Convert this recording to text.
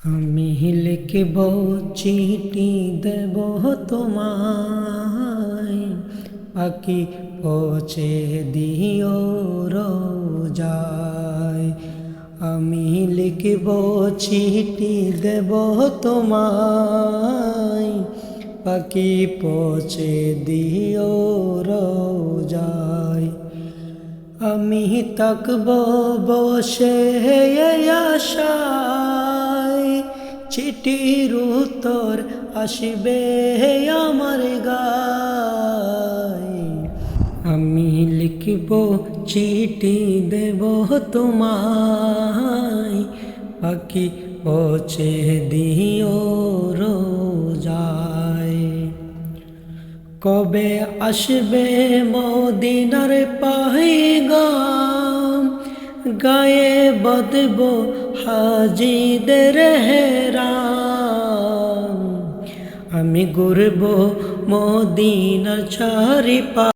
আমি লিখব চিঠি দেব তোমায়, পাখি পৌঁছে দিও রোজায়। আমি লিখব চিঠি দেব তোমায়, পাখি পৌঁছে দিও রোজায়। আমি থাকব বসে আশায়, চিঠির উত্তর আসবে আমার গায়। আমি লিখব চিঠি দেব তোমায়, পাখি পৌঁছে দিও রোজায়। কবে আসবে মদিনার পায়গাম, গায়ে বাঁধব হাজিদের হেরাম। আমি ঘুরব মদিনার চারিপাশে।